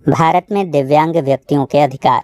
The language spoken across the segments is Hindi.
भारत में दिव्यांग व्यक्तियों के अधिकार।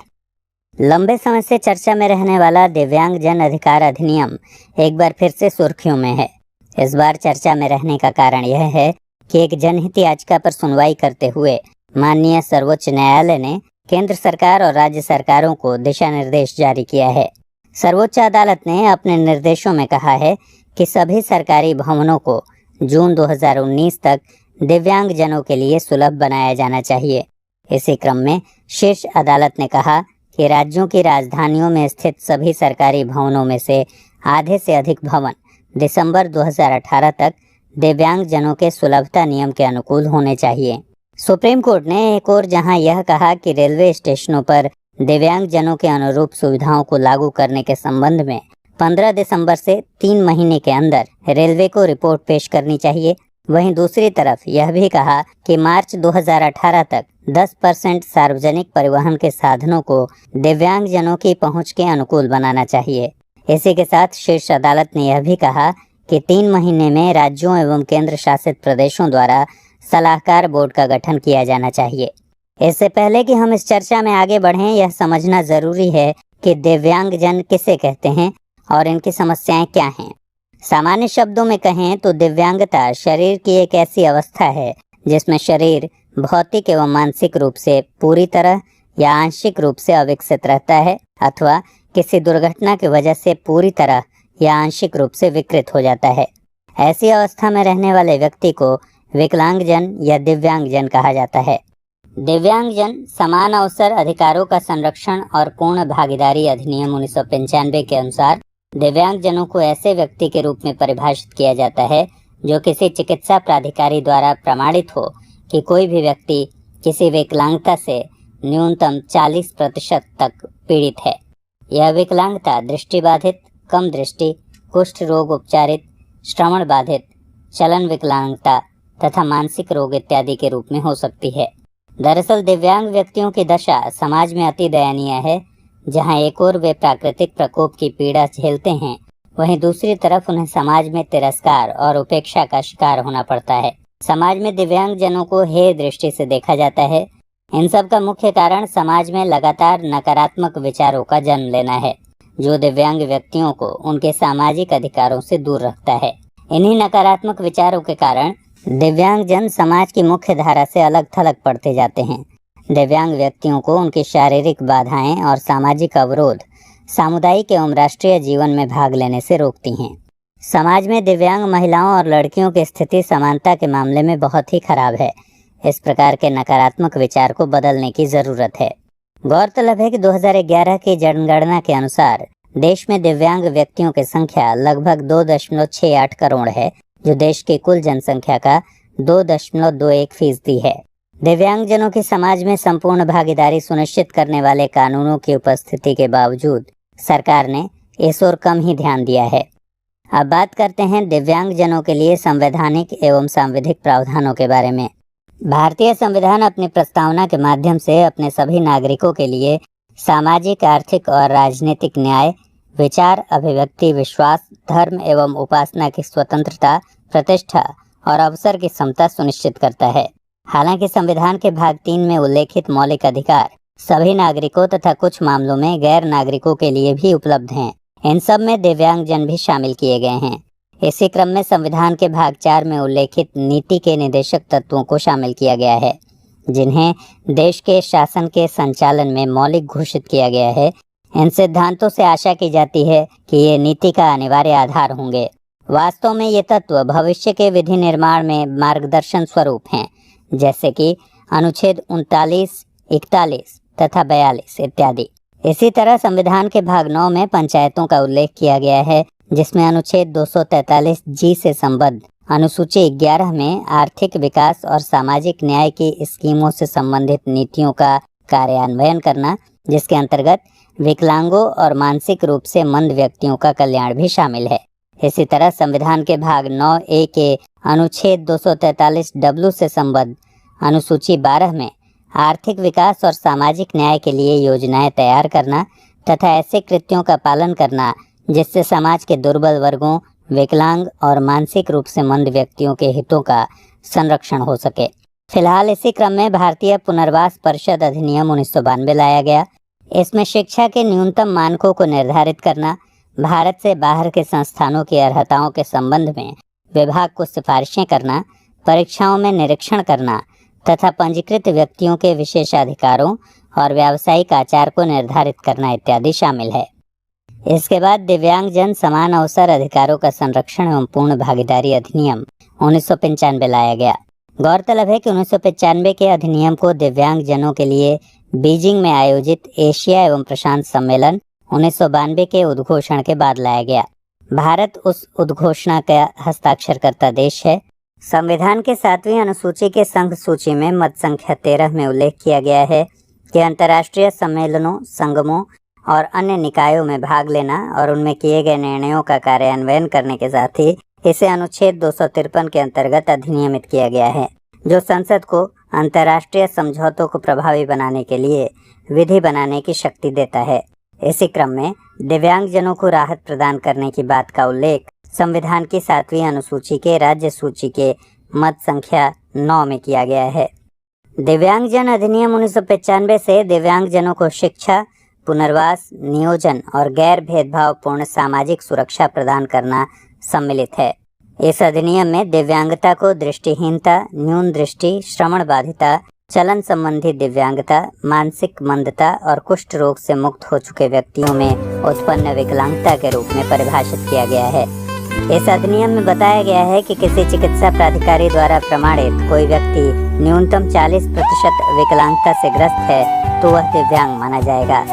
लंबे समय से चर्चा में रहने वाला दिव्यांग जन अधिकार अधिनियम एक बार फिर से सुर्खियों में है। इस बार चर्चा में रहने का कारण यह है कि एक जनहित याचिका पर सुनवाई करते हुए माननीय सर्वोच्च न्यायालय ने केंद्र सरकार और राज्य सरकारों को दिशा निर्देश जारी किया है। सर्वोच्च अदालत ने अपने निर्देशों में कहा है कि सभी सरकारी भवनों को जून 2019 तक दिव्यांग जनों के लिए सुलभ बनाया जाना चाहिए। इसी क्रम में शीर्ष अदालत ने कहा कि राज्यों की राजधानियों में स्थित सभी सरकारी भवनों में से आधे से अधिक भवन दिसंबर 2018 तक दिव्यांग जनों के सुलभता नियम के अनुकूल होने चाहिए। सुप्रीम कोर्ट ने एक और जहां यह कहा कि रेलवे स्टेशनों पर दिव्यांग जनों के अनुरूप सुविधाओं को लागू करने के संबंध में 15 दिसंबर से 3 महीने के अंदर रेलवे को रिपोर्ट पेश करनी चाहिए, वहीं दूसरी तरफ यह भी कहा कि मार्च 2018 तक 10% सार्वजनिक परिवहन के साधनों को दिव्यांग जनों की पहुंच के अनुकूल बनाना चाहिए। इसी के साथ शीर्ष अदालत ने यह भी कहा कि 3 महीने में राज्यों एवं केंद्र शासित प्रदेशों द्वारा सलाहकार बोर्ड का गठन किया जाना चाहिए। इससे पहले कि हम इस चर्चा में आगे बढ़ें, यह समझना जरूरी है कि दिव्यांग जन किसे कहते हैं और इनकी समस्याएं क्या हैं। सामान्य शब्दों में कहें तो दिव्यांगता शरीर की एक ऐसी अवस्था है जिसमें शरीर भौतिक एवं मानसिक रूप से पूरी तरह या आंशिक रूप से अविकसित रहता है अथवा किसी दुर्घटना की वजह से पूरी तरह या आंशिक रूप से विकृत हो जाता है। ऐसी अवस्था में रहने वाले व्यक्ति को विकलांगजन या दिव्यांगजन कहा जाता है। दिव्यांगजन समान अवसर अधिकारों का संरक्षण और पूर्ण भागीदारी अधिनियम 1995 के अनुसार दिव्यांगजनों को ऐसे व्यक्ति के रूप में परिभाषित किया जाता है जो किसी चिकित्सा प्राधिकारी द्वारा प्रमाणित हो कि कोई भी व्यक्ति किसी विकलांगता से न्यूनतम 40% तक पीड़ित है। यह विकलांगता दृष्टिबाधित, कम दृष्टि, कुष्ठ रोग उपचारित, श्रवण बाधित, चलन विकलांगता तथा मानसिक रोग इत्यादि के रूप में हो सकती है। दरअसल दिव्यांग व्यक्तियों की दशा समाज में अति दयनीय है। जहां एक ओर वे प्राकृतिक प्रकोप की पीड़ा झेलते हैं, वहीं दूसरी तरफ उन्हें समाज में तिरस्कार और उपेक्षा का शिकार होना पड़ता है। समाज में दिव्यांग जनों को हेय दृष्टि से देखा जाता है। इन सब का मुख्य कारण समाज में लगातार नकारात्मक विचारों का जन्म लेना है, जो दिव्यांग व्यक्तियों को उनके सामाजिक अधिकारों से दूर रखता है। इन्हीं नकारात्मक विचारों के कारण दिव्यांग जन समाज की मुख्य धारा से अलग थलग पड़ते जाते हैं। दिव्यांग व्यक्तियों को उनकी शारीरिक बाधाएं और सामाजिक अवरोध सामुदायिक एवं राष्ट्रीय जीवन में भाग लेने से रोकती हैं। समाज में दिव्यांग महिलाओं और लड़कियों की स्थिति समानता के मामले में बहुत ही खराब है। इस प्रकार के नकारात्मक विचार को बदलने की जरूरत है। गौरतलब है कि 2011 की जनगणना के अनुसार देश में दिव्यांग व्यक्तियों की संख्या लगभग 2.68 करोड़ है, जो देश की कुल जनसंख्या का 2.21% है। दिव्यांगजनों की समाज में संपूर्ण भागीदारी सुनिश्चित करने वाले कानूनों की उपस्थिति के बावजूद सरकार ने इस ओर कम ही ध्यान दिया है। अब बात करते हैं दिव्यांगजनों के लिए संवैधानिक एवं सांविधिक प्रावधानों के बारे में। भारतीय संविधान अपनी प्रस्तावना के माध्यम से अपने सभी नागरिकों के लिए सामाजिक, आर्थिक और राजनीतिक न्याय, विचार, अभिव्यक्ति, विश्वास, धर्म एवं उपासना की स्वतंत्रता, प्रतिष्ठा और अवसर की समता सुनिश्चित करता है। हालांकि संविधान के भाग 3 में उल्लेखित मौलिक अधिकार सभी नागरिकों तथा कुछ मामलों में गैर नागरिकों के लिए भी उपलब्ध हैं। इन सब में दिव्यांगजन भी शामिल किए गए हैं। इसी क्रम में संविधान के भाग 4 में उल्लेखित नीति के निदेशक तत्वों को शामिल किया गया है, जिन्हें देश के शासन के संचालन में मौलिक घोषित किया गया है। इन सिद्धांतों से आशा की जाती है कि ये नीति का अनिवार्य आधार होंगे। वास्तव में ये तत्व भविष्य के विधि निर्माण में मार्गदर्शन स्वरूप हैं, जैसे कि अनुच्छेद 39, 41 तथा 42 इत्यादि। इसी तरह संविधान के भाग 9 में पंचायतों का उल्लेख किया गया है, जिसमें अनुच्छेद 243 जी से संबद्ध अनुसूची 11 में आर्थिक विकास और सामाजिक न्याय की स्कीमों से संबंधित नीतियों का कार्यान्वयन करना, जिसके अंतर्गत विकलांगों और मानसिक रूप से मंद व्यक्तियों का कल्याण भी शामिल है। इसी तरह संविधान के भाग 9A के अनुच्छेद 243 डब्ल्यू से संबद्ध अनुसूची 12 में आर्थिक विकास और सामाजिक न्याय के लिए योजनाएं तैयार करना तथा ऐसे कृत्यों का पालन करना जिससे समाज के दुर्बल वर्गों, विकलांग और मानसिक रूप से मंद व्यक्तियों के हितों का संरक्षण हो सके। फिलहाल इसी क्रम में भारतीय पुनर्वास परिषद अधिनियम 1992 लाया गया। इसमें शिक्षा के न्यूनतम मानकों को निर्धारित करना, भारत से बाहर के संस्थानों की अर्हताओं के संबंध में विभाग को सिफारिशें करना, परीक्षाओं में निरीक्षण करना तथा पंजीकृत व्यक्तियों के विशेषाधिकारों और व्यावसायिक आचार को निर्धारित करना इत्यादि शामिल है। इसके बाद दिव्यांगजन समान अवसर अधिकारों का संरक्षण एवं पूर्ण भागीदारी अधिनियम 1995 लाया गया। गौरतलब है कि 1995 के अधिनियम को दिव्यांगजनों के लिए बीजिंग में आयोजित एशिया एवं प्रशांत सम्मेलन 1992 के उद्घोषण के बाद लाया गया। भारत उस उद्घोषणा का हस्ताक्षरकर्ता देश है। संविधान के 7वीं अनुसूची के संघ सूची में मत संख्या 13 में उल्लेख किया गया है कि अंतर्राष्ट्रीय सम्मेलनों, संगमों और अन्य निकायों में भाग लेना और उनमें किए गए निर्णयों का कार्यान्वयन करने के साथ ही इसे अनुच्छेद 253 के अंतर्गत अधिनियमित किया गया है, जो संसद को अंतर्राष्ट्रीय समझौतों को प्रभावी बनाने के लिए विधि बनाने की शक्ति देता है। इसी क्रम में दिव्यांगजनों को राहत प्रदान करने की बात का उल्लेख संविधान की 7वीं अनुसूची के राज्य सूची के मत संख्या 9 में किया गया है। दिव्यांगजन अधिनियम 1995 से दिव्यांगजनों को शिक्षा, पुनर्वास, नियोजन और गैर भेदभावपूर्ण सामाजिक सुरक्षा प्रदान करना सम्मिलित है। इस अधिनियम में दिव्यांगता को दृष्टिहीनता, न्यून दृष्टि, श्रवण बाधिता, चलन संबंधी दिव्यांगता, मानसिक मंदता और कुष्ठ रोग से मुक्त हो चुके व्यक्तियों में उत्पन्न विकलांगता के रूप में परिभाषित किया गया है। इस अधिनियम में बताया गया है कि किसी चिकित्सा प्राधिकारी द्वारा प्रमाणित कोई व्यक्ति न्यूनतम 40% विकलांगता से ग्रस्त है तो वह दिव्यांग माना जाएगा।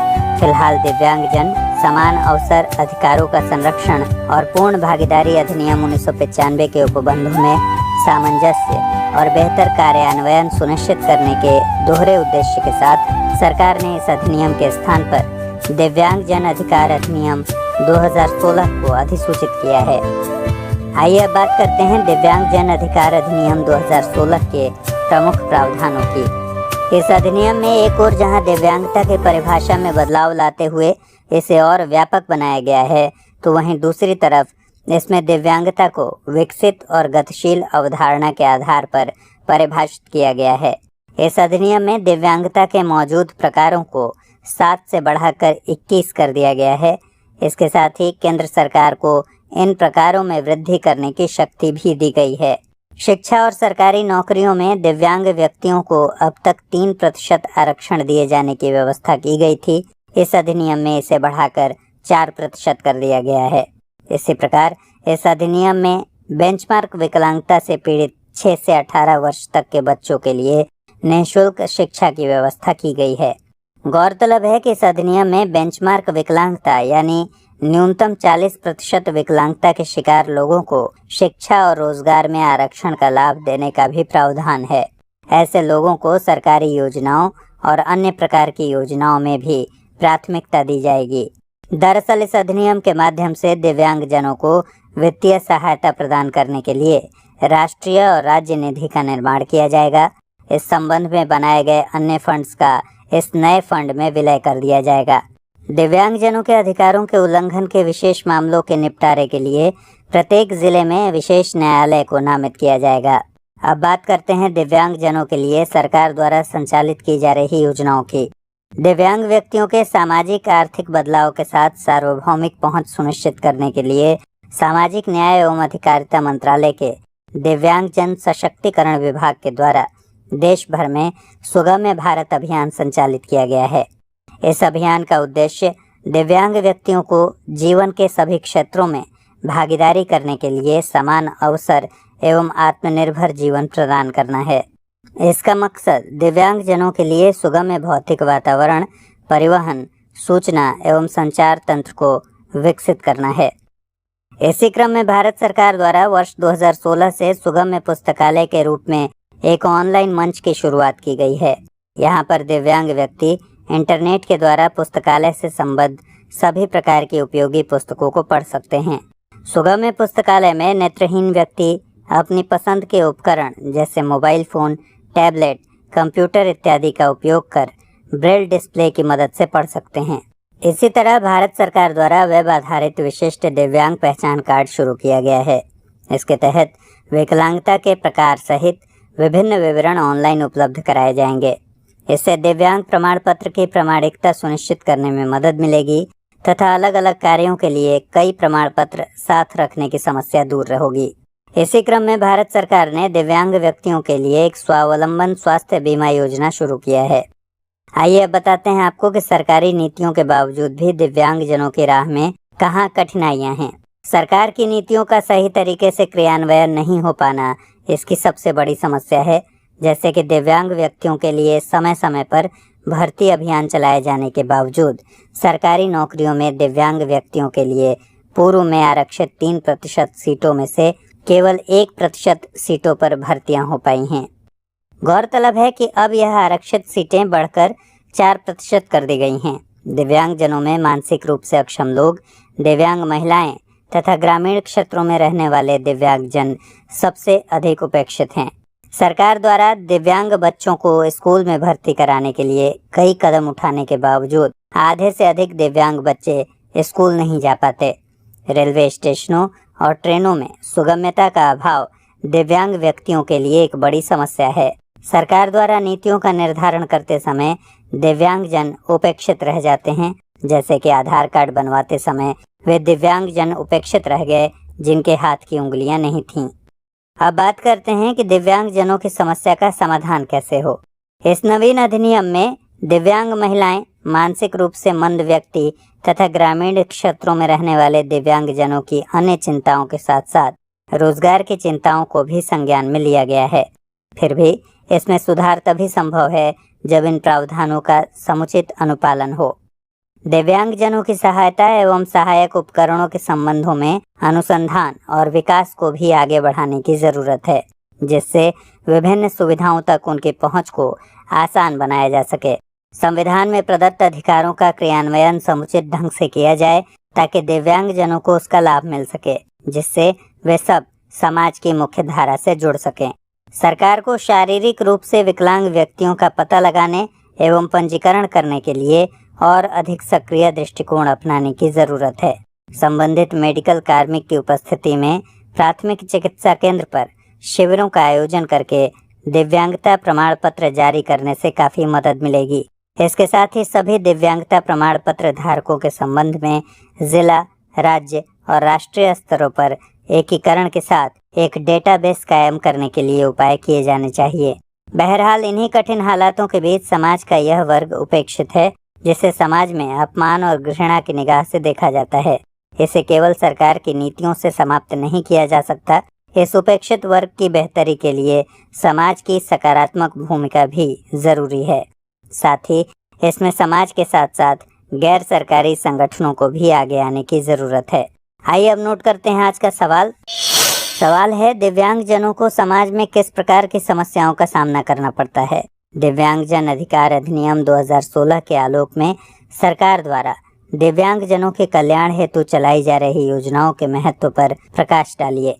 फिलहाल दिव्यांगजन समान अवसर अधिकारों का संरक्षण और पूर्ण भागीदारी अधिनियम 1995 के उपबंधों में सामंजस्य और बेहतर कार्यान्वयन सुनिश्चित करने के दोहरे उद्देश्य के साथ सरकार ने इस अधिनियम के स्थान पर दिव्यांगजन अधिकार अधिनियम 2016 को अधिसूचित किया है। आइए अब बात करते हैं दिव्यांगजन अधिकार अधिनियम 2016 के प्रमुख प्रावधानों की। इस अधिनियम में एक ओर जहां दिव्यांगता की परिभाषा में बदलाव लाते हुए इसे और व्यापक बनाया गया है, तो वहीं दूसरी तरफ इसमें दिव्यांगता को विकसित और गतिशील अवधारणा के आधार पर परिभाषित किया गया है। इस अधिनियम में दिव्यांगता के मौजूद प्रकारों को 7 से बढ़ाकर 21 कर दिया गया है। इसके साथ ही केंद्र सरकार को इन प्रकारों में वृद्धि करने की शक्ति भी दी गई है। शिक्षा और सरकारी नौकरियों में दिव्यांग व्यक्तियों को अब तक 3% आरक्षण दिए जाने की व्यवस्था की गई थी। इस अधिनियम में इसे बढ़ाकर 4% कर दिया गया है। इसी प्रकार इस अधिनियम में बेंचमार्क विकलांगता से पीड़ित 6 से 18 वर्ष तक के बच्चों के लिए निःशुल्क शिक्षा की व्यवस्था की गई है। गौरतलब है कि इस अधिनियम में बेंचमार्क विकलांगता यानी न्यूनतम 40% विकलांगता के शिकार लोगों को शिक्षा और रोजगार में आरक्षण का लाभ देने का भी प्रावधान है। ऐसे लोगों को सरकारी योजनाओं और अन्य प्रकार की योजनाओं में भी प्राथमिकता दी जाएगी। दरअसल इस अधिनियम के माध्यम से दिव्यांगजनों को वित्तीय सहायता प्रदान करने के लिए राष्ट्रीय और राज्य निधि का निर्माण किया जाएगा। इस संबंध में बनाए गए अन्य फंड्स का इस नए फंड में विलय कर दिया जाएगा। दिव्यांगजनों के अधिकारों के उल्लंघन के विशेष मामलों के निपटारे के लिए प्रत्येक जिले में विशेष न्यायालय को नामित किया जाएगा। अब बात करते हैं दिव्यांगजनों के लिए सरकार द्वारा संचालित की जा रही योजनाओं की। दिव्यांग व्यक्तियों के सामाजिक आर्थिक बदलाव के साथ सार्वभौमिक पहुंच सुनिश्चित करने के लिए सामाजिक न्याय एवं अधिकारिता मंत्रालय के दिव्यांगजन सशक्तिकरण विभाग के द्वारा देश भर में सुगम्य भारत अभियान संचालित किया गया है। इस अभियान का उद्देश्य दिव्यांग व्यक्तियों को जीवन के सभी क्षेत्रों में भागीदारी करने के लिए समान अवसर एवं आत्मनिर्भर जीवन प्रदान करना है। इसका मकसद दिव्यांगजनों के लिए सुगम्य भौतिक वातावरण, परिवहन, सूचना एवं संचार तंत्र को विकसित करना है। इसी क्रम में भारत सरकार द्वारा वर्ष 2016 से सुगम्य पुस्तकालय के रूप में एक ऑनलाइन मंच की शुरुआत की गई है। यहाँ पर दिव्यांग व्यक्ति इंटरनेट के द्वारा पुस्तकालय से संबद्ध सभी प्रकार की उपयोगी पुस्तकों को पढ़ सकते हैं। सुगम्य पुस्तकालय में नेत्रहीन व्यक्ति अपनी पसंद के उपकरण जैसे मोबाइल फोन, टैबलेट, कंप्यूटर इत्यादि का उपयोग कर ब्रेल डिस्प्ले की मदद से पढ़ सकते हैं। इसी तरह भारत सरकार द्वारा वेब आधारित विशिष्ट दिव्यांग पहचान कार्ड शुरू किया गया है। इसके तहत विकलांगता के प्रकार सहित विभिन्न विवरण ऑनलाइन उपलब्ध कराए जाएंगे। इससे दिव्यांग प्रमाण पत्र की प्रामाणिकता सुनिश्चित करने में मदद मिलेगी तथा अलग अलग कार्यों के लिए कई प्रमाण पत्र साथ रखने की समस्या दूर होगी। इसी क्रम में भारत सरकार ने दिव्यांग व्यक्तियों के लिए एक स्वावलंबन स्वास्थ्य बीमा योजना शुरू किया है। आइए अब बताते हैं आपको कि सरकारी नीतियों के बावजूद भी दिव्यांग जनों की राह में कहाँ कठिनाइयाँ हैं। सरकार की नीतियों का सही तरीके से क्रियान्वयन नहीं हो पाना इसकी सबसे बड़ी समस्या है। जैसे कि दिव्यांग व्यक्तियों के लिए समय समय पर भर्ती अभियान चलाए जाने के बावजूद सरकारी नौकरियों में दिव्यांग व्यक्तियों के लिए पूर्व में आरक्षित 3% सीटों में से केवल 1% सीटों पर भर्तियां हो पाई हैं। गौरतलब है कि अब यह आरक्षित सीटें बढ़कर 4% कर दी गई हैं। दिव्यांग जनों में मानसिक रूप से अक्षम लोग, दिव्यांग महिलाएं तथा ग्रामीण क्षेत्रों में रहने वाले दिव्यांग जन सबसे अधिक उपेक्षित हैं। सरकार द्वारा दिव्यांग बच्चों को स्कूल में भर्ती कराने के लिए कई कदम उठाने के बावजूद आधे से अधिक दिव्यांग बच्चे स्कूल नहीं जा पाते। रेलवे स्टेशनों और ट्रेनों में सुगम्यता का अभाव दिव्यांग व्यक्तियों के लिए एक बड़ी समस्या है। सरकार द्वारा नीतियों का निर्धारण करते समय दिव्यांग जन उपेक्षित रह जाते हैं। जैसे कि आधार कार्ड बनवाते समय वे दिव्यांग जन उपेक्षित रह गए जिनके हाथ की उंगलियां नहीं थीं। अब बात करते हैं कि दिव्यांग जनों की समस्या का समाधान कैसे हो। इस नवीन अधिनियम में दिव्यांग महिलाएं, मानसिक रूप से मंद व्यक्ति तथा ग्रामीण क्षेत्रों में रहने वाले दिव्यांग जनों की अन्य चिंताओं के साथ साथ रोजगार की चिंताओं को भी संज्ञान में लिया गया है। फिर भी इसमें सुधार तभी संभव है जब इन प्रावधानों का समुचित अनुपालन हो। दिव्यांग जनों की सहायता एवं सहायक उपकरणों के संबंधों में अनुसंधान और विकास को भी आगे बढ़ाने की जरूरत है, जिससे विभिन्न सुविधाओं तक उनकी पहुंच को आसान बनाया जा सके। संविधान में प्रदत्त अधिकारों का क्रियान्वयन समुचित ढंग से किया जाए ताकि दिव्यांग जनों को उसका लाभ मिल सके, जिससे वे सब समाज की मुख्य धारा से जुड़ सकें। सरकार को शारीरिक रूप से विकलांग व्यक्तियों का पता लगाने एवं पंजीकरण करने के लिए और अधिक सक्रिय दृष्टिकोण अपनाने की जरूरत है। संबंधित मेडिकल कार्मिक की उपस्थिति में प्राथमिक चिकित्सा केंद्र पर शिविरों का आयोजन करके दिव्यांगता प्रमाण पत्र जारी करने से काफी मदद मिलेगी। इसके साथ ही सभी दिव्यांगता प्रमाण पत्र धारकों के संबंध में जिला, राज्य और राष्ट्रीय स्तरों पर एकीकरण के साथ एक डेटाबेस कायम करने के लिए उपाय किए जाने चाहिए। बहरहाल इन्हीं कठिन हालातों के बीच समाज का यह वर्ग उपेक्षित है, जिसे समाज में अपमान और घृणा की निगाह से देखा जाता है। इसे केवल सरकार की नीतियों से समाप्त नहीं किया जा सकता। इस उपेक्षित वर्ग की बेहतरी के लिए समाज की सकारात्मक भूमिका भी जरूरी है। साथ ही इसमें समाज के साथ साथ गैर सरकारी संगठनों को भी आगे आने की जरूरत है। आइए अब नोट करते हैं आज का सवाल। सवाल है, दिव्यांग जनों को समाज में किस प्रकार की समस्याओं का सामना करना पड़ता है? दिव्यांग जन अधिकार अधिनियम 2016 के आलोक में सरकार द्वारा दिव्यांग जनों के कल्याण हेतु चलाई जा रही योजनाओं के महत्व पर प्रकाश डालिए।